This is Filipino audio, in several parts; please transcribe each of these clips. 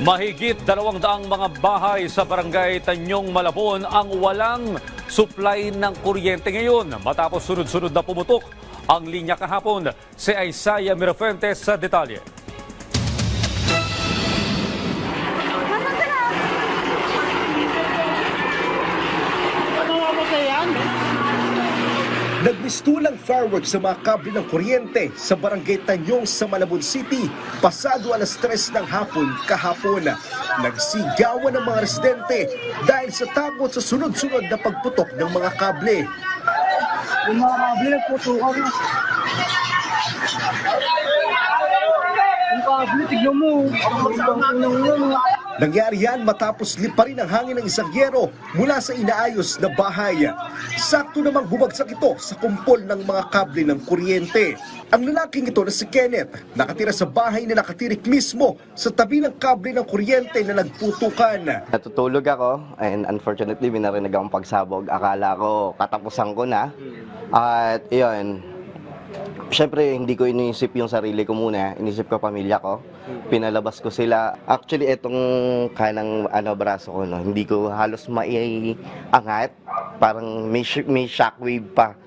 Mahigit 200 mga bahay sa barangay Tanyong Malabon ang walang supply ng kuryente ngayon matapos sunod-sunod na pumutok ang linya kahapon. Si Isaiah Mirafuentes sa detalye. Nagmistulang fireworks sa mga kable ng kuryente sa barangay Tanyong sa Malabon City pasado alas 3 ng hapon kahapon. Nagsigawan ng mga residente dahil sa takot sa sunod-sunod na pagputok ng mga kable. Yung mga kable nagputukan na. Yung kable, tignan mo. Nangyari yan matapos liparin ang hangin ng isang yero mula sa inaayos na bahay. Sakto namang bumagsak ito sa kumpol ng mga kable ng kuryente. Ang lalaking ito na si Kenneth, nakatira sa bahay na nakatirik mismo sa tabi ng kable ng kuryente na nagputukan. Natutulog ako and unfortunately binarinig akong pagsabog. Akala ko katapusan ko na. At yun, syempre hindi ko iniisip yung sarili ko muna, inisip ko pamilya ko. Pinalabas ko sila. Actually itong kanang braso ko, hindi ko halos maiangat. Parang may shockwave pa.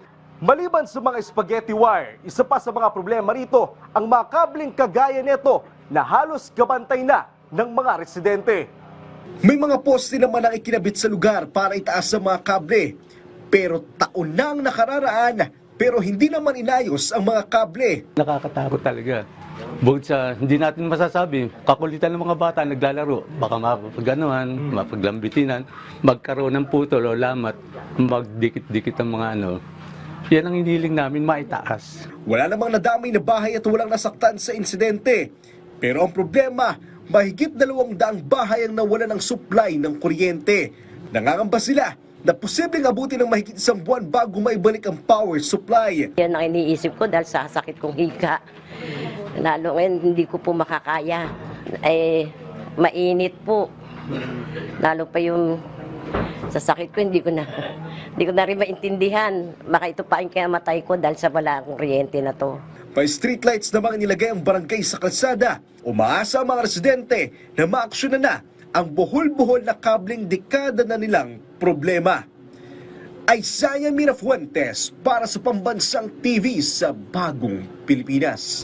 Maliban sa mga spaghetti wire, isa pa sa mga problema rito, ang mga kabling kagaya nito na halos gabantay na ng mga residente. May mga poste naman ang ikinabit sa lugar para itaas ang mga kable. Pero taon nang nakararaan, pero hindi naman inayos ang mga kable. Nakakatakot talaga. Bukod sa hindi natin masasabi, kakulitan ng mga bata naglalaro, baka mapaganoan, mapaglambitinan, magkaroon ng putol o lamat, magdikit-dikit ang mga Yan ang hinihiling namin maitaas. Wala namang nadamay na bahay at walang nasaktan sa insidente. Pero ang problema, mahigit 200 bahay ang nawala ng supply ng kuryente. Nangangamba sila na posibleng abutin ng mahigit 1 buwan bago maibalik ang power supply. Yan ang iniisip ko dahil sa sakit kong hika. Lalo ngayon hindi ko po makakaya. Mainit po. Lalo pa yung sa sakit ko hindi ko na rin maintindihan. Baka ito pa ang kinamatay ko dahil sa wala akong kuryente na to. May streetlights namang nilagay ang barangay sa kalsada. Umaasa ang mga residente na maaksyonan na ang buhol-buhol na kabling dekada na nilang problema. Isaiah Mirafuentes para sa Pambansang TV sa Bagong Pilipinas.